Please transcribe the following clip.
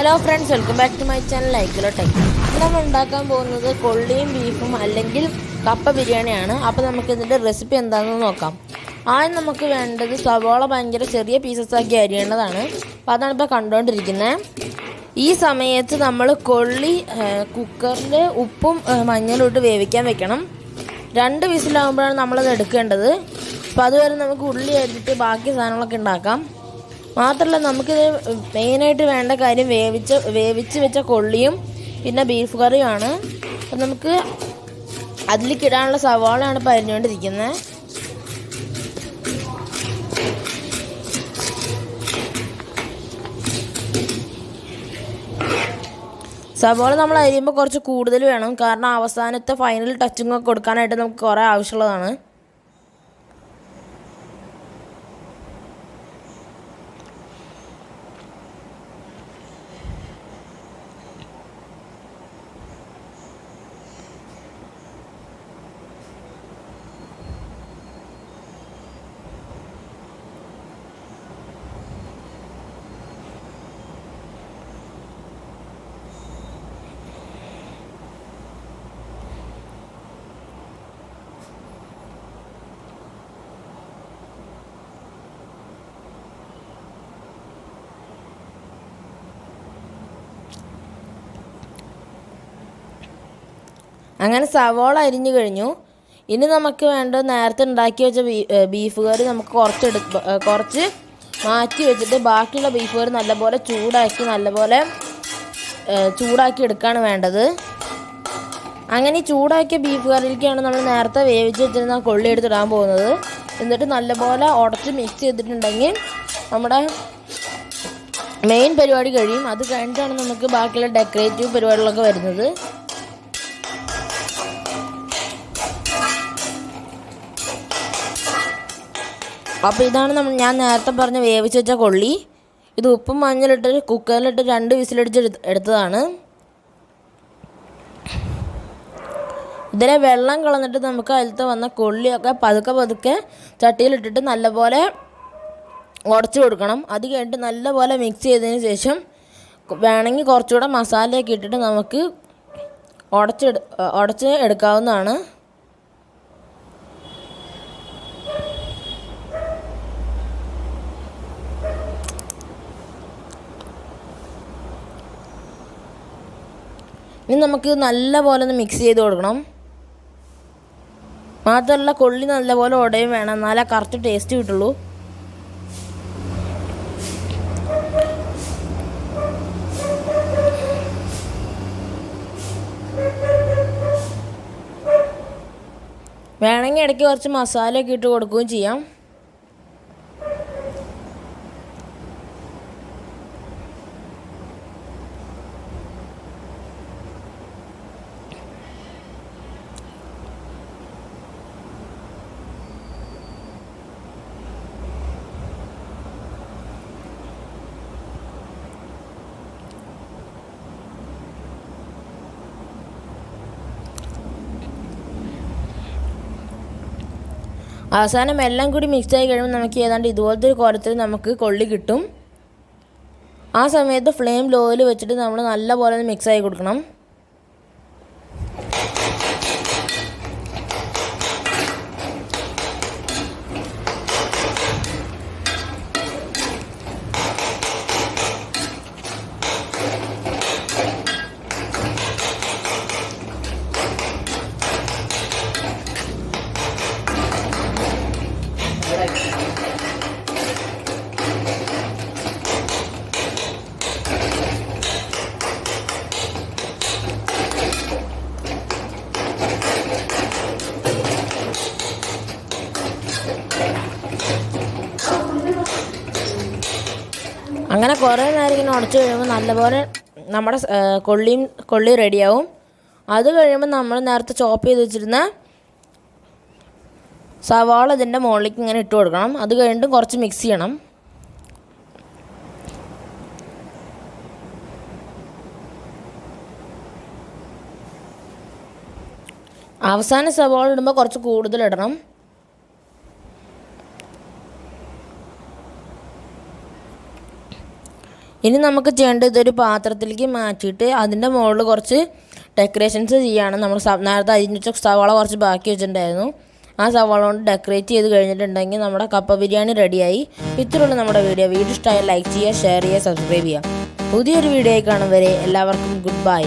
Hello friends, welcome back to my channel ലൈക്കിലോ tech. നമ്മൾ ഉണ്ടാക്കാൻ പോകുന്നത് കൊള്ളിയും ബീഫും അല്ലെങ്കിൽ കപ്പ ബിരിയാണിയാണ്. അപ്പോൾ നമുക്ക് ഇതിൻ്റെ റെസിപ്പി എന്താണെന്ന് നോക്കാം. ആദ്യം നമുക്ക് വേണ്ടത് സവാള ഭയങ്കര ചെറിയ പീസസ് ആക്കി അരിയേണ്ടതാണ്. അപ്പോൾ അതാണ് ഇപ്പോൾ കണ്ടുകൊണ്ടിരിക്കുന്നത്. ഈ സമയത്ത് നമ്മൾ കൊള്ളി കുക്കറിൽ ഉപ്പും മഞ്ഞളും ഇട്ട് വേവിക്കാൻ വെക്കണം. 2 വിസിലാകുമ്പോഴാണ് നമ്മളത് എടുക്കേണ്ടത്. അപ്പോൾ അതുവരെ നമുക്ക് ഉള്ളി അരിഞ്ഞിട്ട് ബാക്കി സാധനങ്ങളൊക്കെ ഉണ്ടാക്കാം. മാത്രമല്ല, നമുക്കിത് മെയിനായിട്ട് വേണ്ട കാര്യം വേവിച്ച് വെച്ച കൊള്ളിയും പിന്നെ ബീഫ് കറിയുമാണ്. അപ്പം നമുക്ക് അതിലേക്ക് ഇടാനുള്ള സവാളയാണ് ഇപ്പോൾ അരിഞ്ഞുകൊണ്ടിരിക്കുന്നത്. സവാള നമ്മൾ അരിയുമ്പോൾ കുറച്ച് കൂടുതൽ വേണം, കാരണം അവസാനത്തെ ഫൈനൽ ടച്ചിങ് ഒക്കെ കൊടുക്കാനായിട്ട് നമുക്ക് കുറേ ആവശ്യമുള്ളതാണ്. അങ്ങനെ സവാള അരിഞ്ഞു കഴിഞ്ഞു. ഇനി നമുക്ക് വേണ്ടത് നേരത്തെ ഉണ്ടാക്കി വെച്ച ബീഫ് കറി നമുക്ക് കുറച്ച് മാറ്റി വെച്ചിട്ട് ബാക്കിയുള്ള ബീഫ് കറി നല്ലപോലെ ചൂടാക്കി എടുക്കുകയാണ് വേണ്ടത്. അങ്ങനെ ഈ ചൂടാക്കിയ ബീഫ് കറിയിലേക്കാണ് നമ്മൾ നേരത്തെ വേവിച്ച് വെച്ചിരുന്ന കൊള്ളി എടുത്തിടാൻ പോകുന്നത്. എന്നിട്ട് നല്ലപോലെ ഉടച്ച് മിക്സ് ചെയ്തിട്ടുണ്ടെങ്കിൽ നമ്മുടെ മെയിൻ പരിപാടി കഴിയും. അത് കഴിഞ്ഞിട്ടാണ് നമുക്ക് ബാക്കിയുള്ള ഡെക്കറേറ്റീവ് പരിപാടികളൊക്കെ വരുന്നത്. അപ്പോൾ ഇതാണ് ഞാൻ നേരത്തെ പറഞ്ഞ വേവിച്ച് വെച്ച കൊള്ളി. ഇത് ഉപ്പും മഞ്ഞളിട്ട് കുക്കറിലിട്ട് 2 വിസിലടിച്ച് എടുത്തതാണ്. ഇതിലെ വെള്ളം കളഞ്ഞിട്ട് നമുക്ക് അതിലത്തെ വന്ന കൊള്ളിയൊക്കെ പതുക്കെ ചട്ടിയിലിട്ടിട്ട് നല്ലപോലെ ഉടച്ചു കൊടുക്കണം. അത് കഴിഞ്ഞിട്ട് നല്ലപോലെ മിക്സ് ചെയ്തതിന് ശേഷം വേണമെങ്കിൽ കുറച്ചുകൂടെ മസാലയൊക്കെ ഇട്ടിട്ട് നമുക്ക് ഉടച്ച് എടുക്കാവുന്നതാണ്. ഇനി നമുക്ക് നല്ലപോലെ ഒന്ന് മിക്സ് ചെയ്ത് കൊടുക്കണം. മാത്രമല്ല, കൊള്ളി നല്ലപോലെ ഉടയും വേണം, എന്നാലേ കറക്റ്റ് ടേസ്റ്റ് കിട്ടുള്ളൂ. വേണമെങ്കിൽ ഇടയ്ക്ക് കുറച്ച് മസാലയൊക്കെ ഇട്ട് കൊടുക്കുകയും ചെയ്യാം. അവസാനം എല്ലാം കൂടി മിക്സായി കഴിയുമ്പോൾ നമുക്ക് ഏതാണ്ട് ഇതുപോലത്തെ ഒരു കോലത്തിൽ നമുക്ക് കൊള്ളി കിട്ടും. ആ സമയത്ത് ഫ്ലെയിം ലോയിൽ വെച്ചിട്ട് നമ്മൾ നല്ലപോലെ മിക്സായി കൊടുക്കണം. അങ്ങനെ കുറേ നേരം ഇങ്ങനെ ഉടച്ച് കഴിയുമ്പോൾ നല്ലപോലെ നമ്മുടെ കൊള്ളി റെഡിയാവും. അത് കഴിയുമ്പോൾ നമ്മൾ നേരത്തെ ചോപ്പ് ചെയ്ത് വെച്ചിരുന്ന സവാള ഇതിൻ്റെ മുകളിലേക്ക് ഇങ്ങനെ ഇട്ട് കൊടുക്കണം. അത് കഴിഞ്ഞിട്ട് കുറച്ച് മിക്സ് ചെയ്യണം. അവസാനം സവാള ഇടുമ്പോൾ കുറച്ച് കൂടുതൽ ഇടണം. ഇനി നമുക്ക് ചെയ്യേണ്ടത് ഇതൊരു പാത്രത്തിലേക്ക് മാറ്റിയിട്ട് അതിൻ്റെ മുകളിൽ കുറച്ച് ഡെക്കറേഷൻസ് ചെയ്യുകയാണ്. നമ്മൾ നേരത്തെ അരിഞ്ഞ സവാള കുറച്ച് ബാക്കി വെച്ചിട്ടുണ്ടായിരുന്നു. ആ സവാള കൊണ്ട് ഡെക്കറേറ്റ് ചെയ്ത് കഴിഞ്ഞിട്ടുണ്ടെങ്കിൽ നമ്മുടെ കപ്പ ബിരിയാണി റെഡിയായി. ഇത്രയുള്ള നമ്മുടെ വീഡിയോ ഇഷ്ടമായാൽ ലൈക്ക് ചെയ്യുക, ഷെയർ ചെയ്യുക, സബ്സ്ക്രൈബ് ചെയ്യുക. പുതിയൊരു വീഡിയോ ആയി കാണും വരെ എല്ലാവർക്കും ഗുഡ് ബൈ.